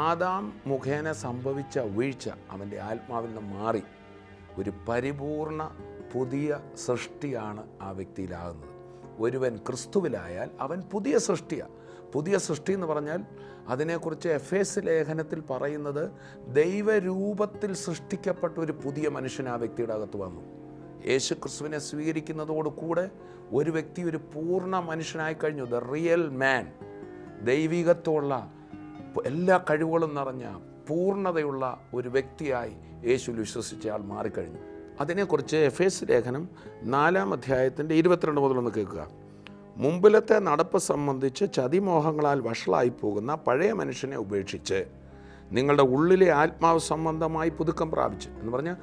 ആദാം മുഖേന സംഭവിച്ച വീഴ്ച അവൻ്റെ ആത്മാവിൽ നിന്ന് മാറി ഒരു പരിപൂർണ പുതിയ സൃഷ്ടിയാണ് ആ വ്യക്തിയിലാകുന്നത്. ഒരുവൻ ക്രിസ്തുവിലായാൽ അവൻ പുതിയ സൃഷ്ടിയാണ്. പുതിയ സൃഷ്ടി എന്ന് പറഞ്ഞാൽ അതിനെക്കുറിച്ച് എഫേസ് ലേഖനത്തിൽ പറയുന്നത്, ദൈവരൂപത്തിൽ സൃഷ്ടിക്കപ്പെട്ട ഒരു പുതിയ മനുഷ്യൻ ആ വ്യക്തിയുടെ അകത്ത് വന്നു. യേശു ക്രിസ്തുവിനെ സ്വീകരിക്കുന്നതോടുകൂടെ ഒരു വ്യക്തി ഒരു പൂർണ്ണ മനുഷ്യനായി കഴിഞ്ഞു. ദ റിയൽ മാൻ, ദൈവികത്വമുള്ള എല്ലാ കഴിവുകളും നിറഞ്ഞ പൂർണ്ണതയുള്ള ഒരു വ്യക്തിയായി യേശുവിൽ വിശ്വസിച്ച ആൾ മാറിക്കഴിഞ്ഞു. അതിനെക്കുറിച്ച് എഫേസ് ലേഖനം 4-ാം അധ്യായത്തിൻ്റെ 22 മുതലൊന്ന് കേൾക്കുക. മുമ്പിലത്തെ നടപ്പ് സംബന്ധിച്ച് ചതിമോഹങ്ങളാൽ വഷളായി പോകുന്ന പഴയ മനുഷ്യനെ ഉപേക്ഷിച്ച് നിങ്ങളുടെ ഉള്ളിലെ ആത്മാവ് സംബന്ധമായി പുതുക്കം പ്രാപിച്ച്, എന്ന് പറഞ്ഞാൽ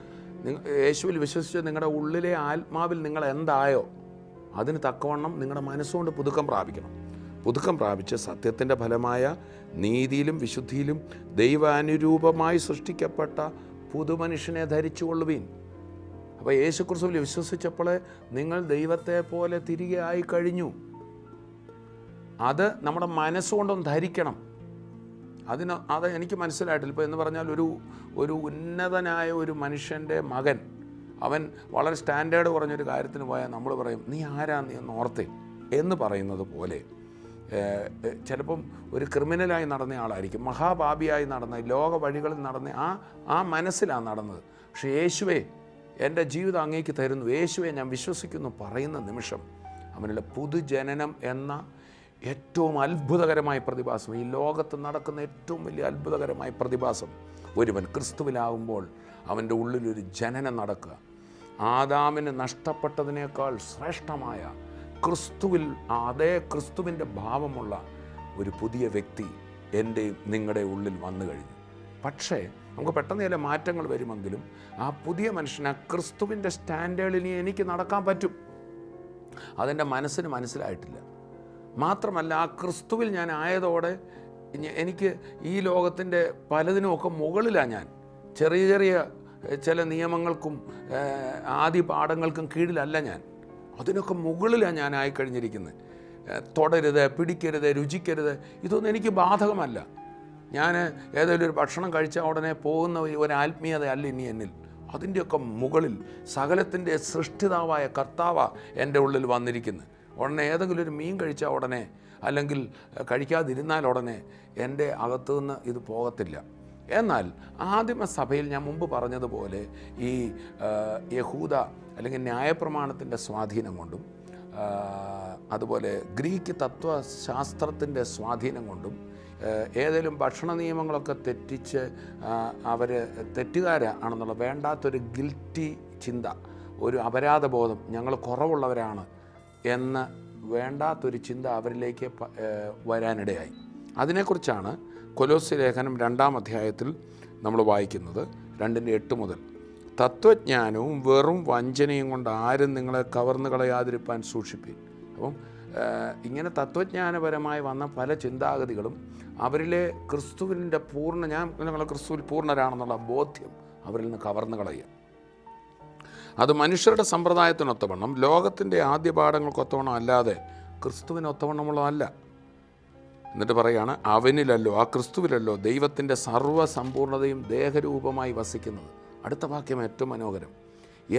യേശുവിൽ വിശ്വസിച്ച് നിങ്ങളുടെ ഉള്ളിലെ ആത്മാവിൽ നിങ്ങൾ എന്തായോ അതിന് തക്കവണ്ണം നിങ്ങളുടെ മനസ്സുകൊണ്ട് പുതുക്കം പ്രാപിക്കണം. പുതുക്കം പ്രാപിച്ച് സത്യത്തിൻ്റെ ഫലമായ നീതിയിലും വിശുദ്ധിയിലും ദൈവാനുരൂപമായി സൃഷ്ടിക്കപ്പെട്ട പുതുമനുഷ്യനെ ധരിച്ചുകൊള്ളുവീൻ. അപ്പോൾ യേശു ക്രിസ്തുവിൽ വിശ്വസിച്ചപ്പോൾ നിങ്ങൾ ദൈവത്തെ പോലെ തിരികെ ആയി കഴിഞ്ഞു. അത് നമ്മുടെ മനസ്സുകൊണ്ടൊന്ന് ധരിക്കണം. അത് എനിക്ക് മനസ്സിലായിട്ടില്ല. ഇപ്പോൾ എന്ന് പറഞ്ഞാൽ ഒരു ഉന്നതനായ ഒരു മനുഷ്യൻ്റെ മകൻ, അവൻ വളരെ സ്റ്റാൻഡേർഡ് കുറഞ്ഞൊരു കാര്യത്തിന് പോയാൽ നമ്മൾ പറയും, നീ ആരാ, നീ ഒന്ന് ഓർത്തേ എന്ന് പറയുന്നത് പോലെ ചിലപ്പം ഒരു ക്രിമിനലായി നടന്ന ആളായിരിക്കും, മഹാപാപിയായി നടന്ന ലോക വഴികളിൽ നടന്ന ആ മനസ്സിലാണ് നടന്നത്. പക്ഷേ യേശുവേ എൻ്റെ ജീവിതം അങ്ങേക്ക് തരുന്നു, യേശുവെ ഞാൻ വിശ്വസിക്കുന്നു പറയുന്ന നിമിഷം അവനുള്ള പുതുജനനം എന്ന ഏറ്റവും അത്ഭുതകരമായ പ്രതിഭാസം, ഈ ലോകത്ത് നടക്കുന്ന ഏറ്റവും വലിയ അത്ഭുതകരമായ പ്രതിഭാസം, ഒരുവൻ ക്രിസ്തുവിലാവുമ്പോൾ അവൻ്റെ ഉള്ളിലൊരു ജനനം നടക്കുക. ആദാമിന് നഷ്ടപ്പെട്ടതിനേക്കാൾ ശ്രേഷ്ഠമായ ക്രിസ്തുവിൽ, അതേ ക്രിസ്തുവിൻ്റെ ഭാവമുള്ള ഒരു പുതിയ വ്യക്തി എൻ്റെയും നിങ്ങളുടെ ഉള്ളിൽ വന്നു കഴിഞ്ഞു. പക്ഷേ നമുക്ക് പെട്ടെന്ന് ചില മാറ്റങ്ങൾ വരുമെങ്കിലും ആ പുതിയ മനുഷ്യന് ക്രിസ്തുവിൻ്റെ സ്റ്റാൻഡേർഡിൽ എനിക്ക് നടക്കാൻ പറ്റും. അതെൻ്റെ മനസ്സിന് മനസ്സിലായിട്ടില്ല. മാത്രമല്ല ആ ക്രിസ്തുവിൽ ഞാൻ ആയതോടെ എനിക്ക് ഈ ലോകത്തിൻ്റെ പലതിനുമൊക്കെ മുകളിലാണ് ഞാൻ. ചെറിയ ചെറിയ ചില നിയമങ്ങൾക്കും ആദി പാഠങ്ങൾക്കും കീഴിലല്ല ഞാൻ, അതിനൊക്കെ മുകളിലാണ് ഞാൻ ആയിക്കഴിഞ്ഞിരിക്കുന്നത്. തൊടരുത്, പിടിക്കരുത്, രുചിക്കരുത്, ഇതൊന്നും എനിക്ക് ബാധകമല്ല. ഞാൻ ഏതെങ്കിലും ഒരു ഭക്ഷണം കഴിച്ചാൽ ഉടനെ പോകുന്ന ഒരു ആത്മീയത അല്ല ഇനി എന്നിൽ. അതിൻ്റെയൊക്കെ മുകളിൽ സകലത്തിൻ്റെ സൃഷ്ടിതാവായ കർത്താവ എൻ്റെ ഉള്ളിൽ വന്നിരിക്കുന്നു. ഉടനെ ഏതെങ്കിലും ഒരു മീൻ കഴിച്ചാൽ ഉടനെ, അല്ലെങ്കിൽ കഴിക്കാതിരുന്നാൽ ഉടനെ എൻ്റെ അകത്തു നിന്ന് ഇത് പോകത്തില്ല. എന്നാൽ ആദിമസഭയിൽ ഞാൻ മുമ്പ് പറഞ്ഞതുപോലെ ഈ യഹൂദ അല്ലെങ്കിൽ ന്യായപ്രമാണത്തിൻ്റെ സ്വാധീനം കൊണ്ടും അതുപോലെ ഗ്രീക്ക് തത്വശാസ്ത്രത്തിൻ്റെ സ്വാധീനം കൊണ്ടും ഏതെങ്കിലും ഭക്ഷണ നിയമങ്ങളൊക്കെ തെറ്റിച്ച് അവർ തെറ്റുകാരാണെന്നുള്ള വേണ്ടാത്തൊരു ഗിൽറ്റി ചിന്ത, ഒരു അപരാധബോധം, ഞങ്ങൾ കുറവുള്ളവരാണ് എന്ന് വേണ്ടാത്തൊരു ചിന്ത അവരിലേക്ക് വരാനിടയായി. അതിനെക്കുറിച്ചാണ് കൊലോസ്യ ലേഖനം 2-ാം അധ്യായത്തിൽ നമ്മൾ വായിക്കുന്നത്. 2:8 മുതൽ. തത്വജ്ഞാനവും വെറും വഞ്ചനയും കൊണ്ട് ആരും നിങ്ങളെ കവർന്നു കളയാതിരിപ്പാൻ സൂക്ഷിപ്പിൻ. അപ്പം ഇങ്ങനെ തത്വജ്ഞാനപരമായി വന്ന പല ചിന്താഗതികളും അവരിലെ ക്രിസ്തുവിൻ്റെ ഞങ്ങൾ ക്രിസ്തുവിൽ പൂർണ്ണരാണെന്നുള്ള ബോധ്യം അവരിൽ നിന്ന് കവർന്നു കളയുക. അത് മനുഷ്യരുടെ സമ്പ്രദായത്തിനൊത്തവണ്ണം, ലോകത്തിൻ്റെ ആദ്യപാഠങ്ങൾക്കൊത്തവണ്ണം അല്ലാതെ ക്രിസ്തുവിനൊത്തവണ്ണമുള്ളതല്ല. എന്നിട്ട് പറയുകയാണ്, അവനിലല്ലോ, ആ ക്രിസ്തുവിലല്ലോ ദൈവത്തിൻ്റെ സർവ്വസമ്പൂർണതയും ദേഹരൂപമായി വസിക്കുന്നത്. അടുത്ത വാക്യം ഏറ്റവും മനോഹരം.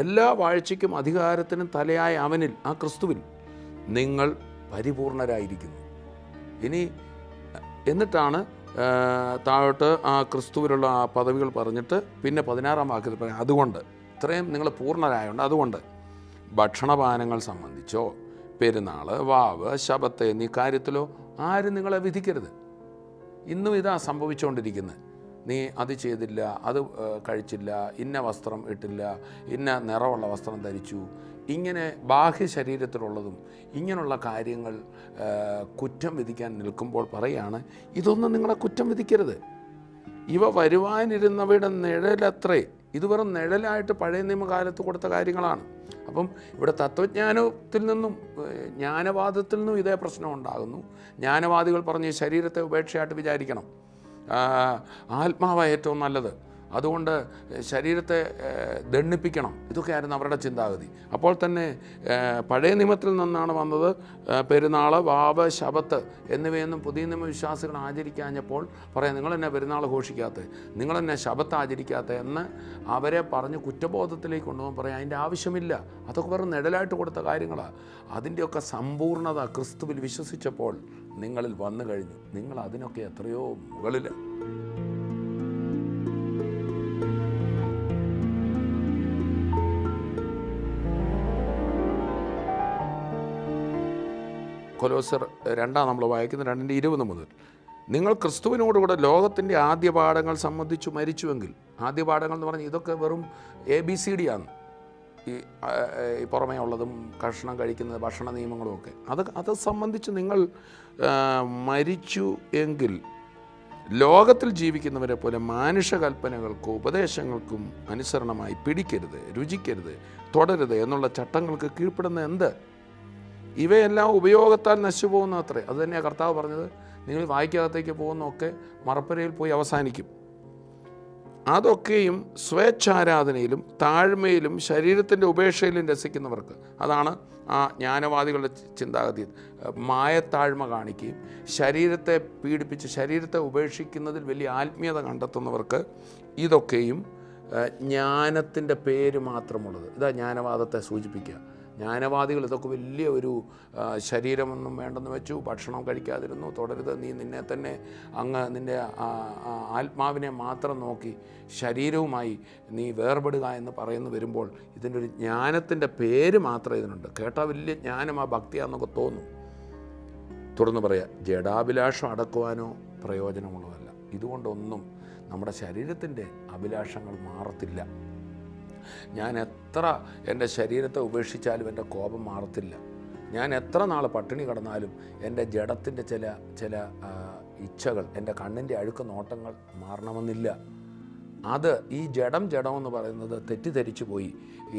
എല്ലാ വാഴ്ചയ്ക്കും അധികാരത്തിനും തലയായ അവനിൽ, ആ ക്രിസ്തുവിൽ നിങ്ങൾ പരിപൂർണരായിരിക്കുന്നു. എന്നിട്ടാണ് താഴോട്ട് ആ ക്രിസ്തുവിലുള്ള ആ പദവികൾ പറഞ്ഞിട്ട് പിന്നെ 16-ാം വാക്യത്തിൽ പറയാം, അതുകൊണ്ട് ഇത്രയും നിങ്ങൾ പൂർണ്ണരായുണ്ട്, അതുകൊണ്ട് ഭക്ഷണപാനങ്ങൾ സംബന്ധിച്ചോ പെരുന്നാൾ, വാവ്, ശബത്ത് എന്നീ കാര്യത്തിലോ ആരും നിങ്ങളെ വിധിക്കരുത്. ഇന്നും ഇതാ സംഭവിച്ചുകൊണ്ടിരിക്കുന്നത്. നീ അത് ചെയ്തില്ല, അത് കഴിച്ചില്ല, ഇന്ന വസ്ത്രം ഇട്ടില്ല, ഇന്ന നിറമുള്ള വസ്ത്രം ധരിച്ചു, ഇങ്ങനെ ബാഹ്യ ശരീരത്തിലുള്ളതും ഇങ്ങനെയുള്ള കാര്യങ്ങൾ കുറ്റം വിധിക്കാൻ നിൽക്കുമ്പോൾ പറയുകയാണ്, ഇതൊന്നും നിങ്ങളെ കുറ്റം വിധിക്കരുത്. ഇവ വരുവാനിരുന്നവയുടെ നിഴലത്രേ. ഇത് വെറും നിഴലായിട്ട് പഴയ നിയമകാലത്ത് കൊടുത്ത കാര്യങ്ങളാണ്. അപ്പം ഇവിടെ തത്വജ്ഞാനത്തിൽ നിന്നും ജ്ഞാനവാദത്തിൽ നിന്നും ഇതേ പ്രശ്നം ഉണ്ടാകുന്നു. ജ്ഞാനവാദികൾ പറഞ്ഞ് ശരീരത്തെ ഉപേക്ഷയായിട്ട് വിചാരിക്കണം, ആത്മാവാണ് ഏറ്റവും നല്ലത്, അതുകൊണ്ട് ശരീരത്തെ ദണ്ഡിപ്പിക്കണം. ഇതൊക്കെയായിരുന്നു അവരുടെ ചിന്താഗതി. അപ്പോൾ തന്നെ പഴയ നിയമത്തിൽ നിന്നാണ് വന്നത് പെരുന്നാൾ, വാവ്, ശബത്ത് എന്നിവയൊന്നും പുതിയ നിയമ വിശ്വാസികൾ ആചരിക്കാഞ്ഞപ്പോൾ പറയാം, നിങ്ങളെന്നെ പെരുന്നാൾ ഘോഷിക്കാത്ത, നിങ്ങളെന്നെ ശബത്ത് ആചരിക്കാത്ത എന്ന് അവരെ പറഞ്ഞ് കുറ്റബോധത്തിലേക്ക് കൊണ്ടുപോകാൻ പറയാം. അതിൻ്റെ ആവശ്യമില്ല. അതൊക്കെ വെറും നിഴലായിട്ട് കൊടുത്ത കാര്യങ്ങളാണ്. അതിൻ്റെയൊക്കെ സമ്പൂർണ്ണത ക്രിസ്തുവിൽ വിശ്വസിച്ചപ്പോൾ നിങ്ങളിൽ വന്നു കഴിഞ്ഞു. നിങ്ങൾ അതിനൊക്കെ എത്രയോ മുകളിൽ. കൊലോസ്യർ 2 നമ്മൾ വായിക്കുന്ന 2:20 മുതൽ. നിങ്ങൾ ക്രിസ്തുവിനോടുകൂടെ ലോകത്തിൻ്റെ ആദ്യപാഠങ്ങൾ സംബന്ധിച്ചു മരിച്ചുവെങ്കിൽ, ആദ്യപാഠങ്ങൾ എന്ന് പറഞ്ഞാൽ ഇതൊക്കെ വെറും ABCD ആണ്. ഈ പുറമേ ഉള്ളതും കഷണം കഴിക്കുന്നത്, ഭക്ഷണ നിയമങ്ങളുമൊക്കെ അത് സംബന്ധിച്ച് നിങ്ങൾ മരിച്ചു എങ്കിൽ ലോകത്തിൽ ജീവിക്കുന്നവരെ പോലെ മാനുഷകൽപ്പനകൾക്കും ഉപദേശങ്ങൾക്കും അനുസരണമായി പിടിക്കരുത്, രുചിക്കരുത്, തുടരുത് എന്നുള്ള ചട്ടങ്ങൾക്ക് കീഴ്പ്പെടുന്ന എന്ത്? ഇവയെല്ലാം ഉപയോഗത്താൽ നശിച്ചു പോകുന്ന അത്രേ. അത് തന്നെയാണ് കർത്താവ് പറഞ്ഞത്. നിങ്ങൾ വായിക്കകത്തേക്ക് പോകുന്നതൊക്കെ മറപ്പരയിൽ പോയി അവസാനിക്കും. അതൊക്കെയും സ്വേച്ഛാരാധനയിലും താഴ്മയിലും ശരീരത്തിൻ്റെ ഉപേക്ഷയിലും രസിക്കുന്നവർക്ക്. അതാണ് ആ ജ്ഞാനവാദികളുടെ ചിന്താഗതി. മായത്താഴ്മ കാണിക്കുകയും ശരീരത്തെ പീഡിപ്പിച്ച് ശരീരത്തെ ഉപേക്ഷിക്കുന്നതിൽ വലിയ ആത്മീയത കണ്ടെത്തുന്നവർക്ക് ഇതൊക്കെയും ജ്ഞാനത്തിൻ്റെ പേര് മാത്രമുള്ളത്. ഇതാ ജ്ഞാനവാദത്തെ സൂചിപ്പിക്കുക. ജ്ഞാനവാദികൾ ഇതൊക്കെ വലിയ ഒരു ശരീരമൊന്നും വേണ്ടെന്ന് വെച്ചു, ഭക്ഷണം കഴിക്കാതിരുന്നു, തുടരുത്, നീ നിന്നെ തന്നെ നിൻ്റെ ആത്മാവിനെ മാത്രം നോക്കി ശരീരവുമായി നീ വേർപെടുക എന്ന് പറയുന്നു വരുമ്പോൾ ഇതിൻ്റെ ഒരു ജ്ഞാനത്തിൻ്റെ പേര് മാത്രമേ ഇതിനുണ്ട്. കേട്ടാൽ വലിയ ജ്ഞാനം, ആ ഭക്തിയാണെന്നൊക്കെ തോന്നും. തുറന്നു പറയാം, ജഡാഭിലാഷം അടക്കുവാനോ പ്രയോജനമുള്ളതല്ല. ഇതുകൊണ്ടൊന്നും നമ്മുടെ ശരീരത്തിൻ്റെ അഭിലാഷങ്ങൾ മാറത്തില്ല. ഞാൻ എത്ര എൻ്റെ ശരീരത്തെ ഉപേക്ഷിച്ചാലും എൻ്റെ കോപം മാറത്തില്ല. ഞാൻ എത്ര നാൾ പട്ടിണി കിടന്നാലും എൻ്റെ ജഡത്തിൻ്റെ ചില ഇച്ഛകൾ, എൻ്റെ കണ്ണിൻ്റെ അഴുക്ക് നോട്ടങ്ങൾ മാറണമെന്നില്ല. അത് ഈ ജഡമെന്ന് പറയുന്നത് തെറ്റിദ്ധരിച്ചു പോയി.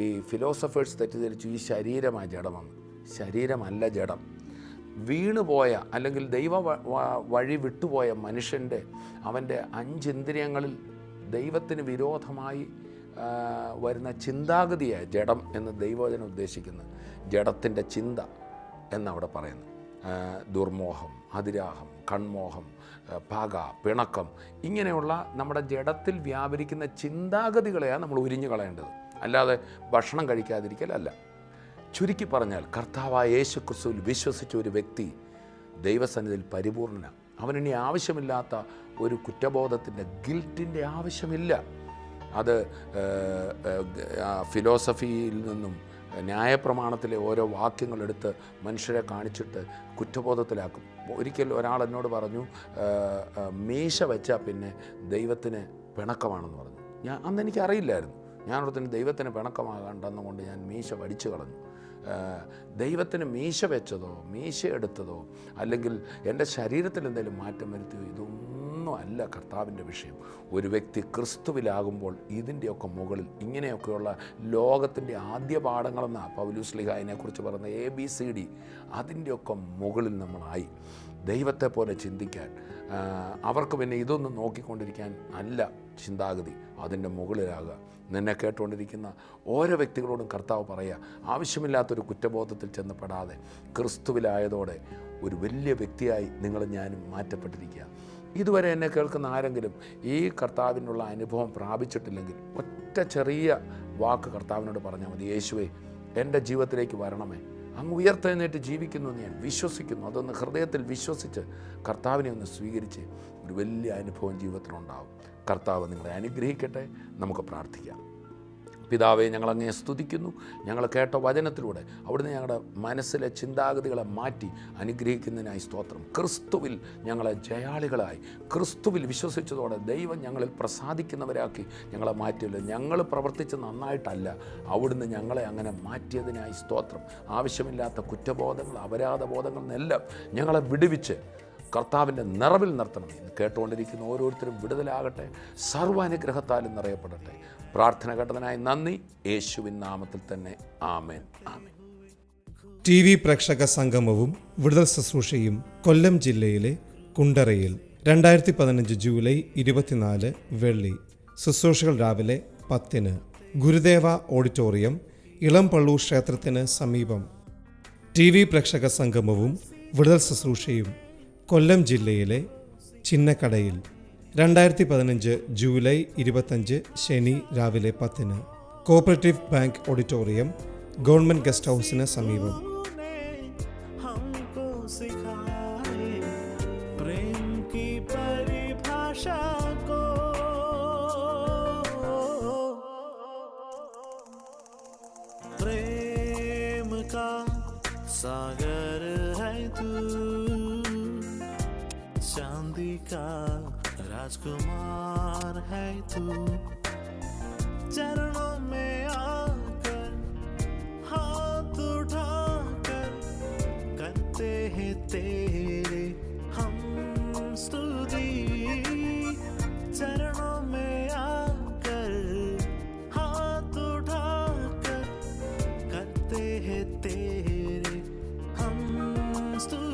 ഈ ഫിലോസഫേഴ്സ് തെറ്റിദ്ധരിച്ചു ഈ ശരീരമാണ് ജഡമെന്ന്. ശരീരമല്ല ജഡം. വീണുപോയ അല്ലെങ്കിൽ ദൈവ വഴി വിട്ടുപോയ മനുഷ്യൻ്റെ അവൻ്റെ 5 ഇന്ദ്രിയങ്ങളിൽ ദൈവത്തിന് വിരോധമായി വരുന്ന ചിന്താഗതിയായ ജഡം എന്ന് ദൈവവചനം ഉദ്ദേശിക്കുന്നത്. ജഡത്തിൻ്റെ ചിന്ത എന്നവിടെ പറയുന്നു. ദുർമോഹം, അതിരാഹം, കൺമോഹം, പക, പിണക്കം, ഇങ്ങനെയുള്ള നമ്മുടെ ജഡത്തിൽ വ്യാപരിക്കുന്ന ചിന്താഗതികളെയാണ് നമ്മൾ ഉരിഞ്ഞു കളയേണ്ടത്, അല്ലാതെ ഭക്ഷണം കഴിക്കാതിരിക്കലല്ല. ചുരുക്കി പറഞ്ഞാൽ കർത്താവായ യേശു ക്രിസ്തുവിൽ വിശ്വസിച്ച ഒരു വ്യക്തി ദൈവസന്നിധിയിൽ പരിപൂർണനാണ്. അവനിനി ആവശ്യമില്ലാത്ത ഒരു കുറ്റബോധത്തിൻ്റെ, ഗിൽറ്റിൻ്റെ ആവശ്യമില്ല. അത് ഫിലോസഫിയിൽ നിന്നും ന്യായപ്രമാണത്തിലെ ഓരോ വാക്യങ്ങളെടുത്ത് മനുഷ്യരെ കാണിച്ചിട്ട് കുറ്റബോധത്തിലാക്കും. ഒരിക്കൽ ഒരാൾ എന്നോട് പറഞ്ഞു, മീശ വെച്ചാൽ പിന്നെ ദൈവത്തിന് പിണക്കമാണെന്ന് പറഞ്ഞു. അന്ന് എനിക്കറിയില്ലായിരുന്നു. ഞാനോടത്തിന് ദൈവത്തിന് പിണക്കമാകണ്ടെന്നുകൊണ്ട് ഞാൻ മീശ വടിച്ചു കളഞ്ഞു. ദൈവത്തിന് മീശ വെച്ചതോ മീശ എടുത്തതോ അല്ലെങ്കിൽ എൻ്റെ ശരീരത്തിൽ എന്തെങ്കിലും മാറ്റം വരുത്തിയോ ഇതൊന്നും അല്ല കർത്താവിൻ്റെ വിഷയം. ഒരു വ്യക്തി ക്രിസ്തുവിലാകുമ്പോൾ ഇതിൻ്റെയൊക്കെ മുകളിൽ ഇങ്ങനെയൊക്കെയുള്ള ലോകത്തിൻ്റെ ആദ്യ പാഠങ്ങളെന്നാണ് പൗലോസ് ശ്ലീഹ അതിനെക്കുറിച്ച് പറയുന്ന ABCD, അതിൻ്റെയൊക്കെ മുകളിൽ നമ്മളായി. ദൈവത്തെ പോലെ ചിന്തിക്കാൻ, അവർക്ക് പിന്നെ ഇതൊന്നും നോക്കിക്കൊണ്ടിരിക്കാൻ അല്ല ചിന്താഗതി, അതിൻ്റെ മുകളിലാകുക. നിന്നെ കേട്ടുകൊണ്ടിരിക്കുന്ന ഓരോ വ്യക്തികളോടും കർത്താവ് പറയുക, ആവശ്യമില്ലാത്തൊരു കുറ്റബോധത്തിൽ ചെന്നപ്പെടാതെ ക്രിസ്തുവിലായതോടെ ഒരു വലിയ വ്യക്തിയായി നിങ്ങൾ ഞാനും മാറ്റപ്പെട്ടിരിക്കുക. ഇതുവരെ എന്നെ കേൾക്കുന്ന ആരെങ്കിലും ഈ കർത്താവിനുള്ള അനുഭവം പ്രാപിച്ചിട്ടില്ലെങ്കിൽ ഒറ്റ ചെറിയ വാക്ക് കർത്താവിനോട് പറഞ്ഞാൽ മതി, യേശുവേ എൻ്റെ ജീവിതത്തിലേക്ക് വരണമേ, അങ്ങ് ഉയർത്തെഴുന്നേറ്റ് ജീവിക്കുന്നു എന്ന് ഞാൻ വിശ്വസിക്കുന്നു. അതൊന്ന് ഹൃദയത്തിൽ വിശ്വസിച്ച് കർത്താവിനെ ഒന്ന് സ്വീകരിച്ച് ഒരു വലിയ അനുഭവം ജീവിതത്തിലുണ്ടാവും. കർത്താവ് നിങ്ങളെ അനുഗ്രഹിക്കട്ടെ. നമുക്ക് പ്രാർത്ഥിക്കാം. പിതാവേ, ഞങ്ങളങ്ങേ സ്തുതിക്കുന്നു. ഞങ്ങൾ കേട്ട വചനത്തിലൂടെ അവിടുന്ന് ഞങ്ങളുടെ മനസ്സിലെ ചിന്താഗതികളെ മാറ്റി അനുഗ്രഹിക്കുന്നതിനായി സ്തോത്രം. ക്രിസ്തുവിൽ ഞങ്ങളെ ജയാളികളായി, ക്രിസ്തുവിൽ വിശ്വസിച്ചതോടെ ദൈവം ഞങ്ങളിൽ പ്രസാദിക്കുന്നവരാക്കി ഞങ്ങളെ മാറ്റിയല്ലോ. ഞങ്ങൾ പ്രവർത്തിച്ച് നന്നായിട്ടല്ല, അവിടുന്ന് ഞങ്ങളെ അങ്ങനെ മാറ്റിയതിനായി സ്തോത്രം. ആവശ്യമില്ലാത്ത കുറ്റബോധങ്ങൾ, അപരാധബോധങ്ങളിൽ നിന്നെല്ലാം ഞങ്ങളെ വിടുവിച്ച് കർത്താവിൻ്റെ നിറവിൽ നിർത്തണം. കേട്ടുകൊണ്ടിരിക്കുന്ന ഓരോരുത്തരും വിടുതലാകട്ടെ, സർവ്വാനുഗ്രഹത്താലും നിറയപ്പെടട്ടെ. പ്രാർത്ഥന കേട്ടതിനായി നന്ദി. യേശുവിൻ നാമത്തിൽ തന്നെ ആമേൻ. ആമേൻ. TV പ്രേക്ഷക സംഗമവും വിടുതൽ ശുശ്രൂഷയും കൊല്ലം ജില്ലയിലെ കുണ്ടറയിൽ 2015 ജൂലൈ 24 വെള്ളി. ശുശ്രൂഷകൾ രാവിലെ 10-ന് ഗുരുദേവ ഓഡിറ്റോറിയം, ഇളംപള്ളൂർ ക്ഷേത്രത്തിന് സമീപം. TV പ്രേക്ഷക സംഗമവും വിടുതൽ ശുശ്രൂഷയും കൊല്ലം ജില്ലയിലെ ചിന്നക്കടയിൽ 2015 ജൂലൈ 25 ശനി രാവിലെ 10-ന് cooperative bank auditorium, government guest ഹൗസിന് സമീപം. हमको सिखाए प्रेम की परिभाषा को, प्रेम का सागर है तू, चांदी का राजकुमार है तू, चरणों में आकर हाथ उठाकर करते हैं तेरे हम स्तुति, चरणों में आकर हाथ उठाकर करते हैं तेरे हम स्तुति.